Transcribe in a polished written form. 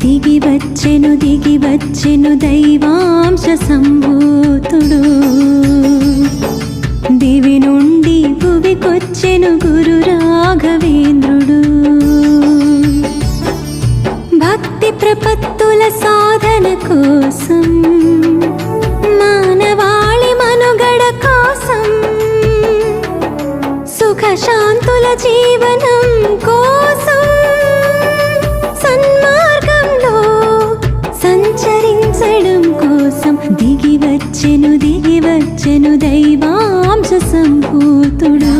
దిగి వచ్చెను దైవాంశ సంభూతుడు దివి నుండి భువికొచ్చెను గురు రాఘవేంద్రుడు భక్తి ప్రపత్తుల సాధన కోసం మానవాళి మనుగడ కోసం సుఖ శాంతుల జీవనం కోసం సన్మార్గంలో సంచరించడం కోసం దిగి వచ్చెను దైవాంశ సంభూతుడు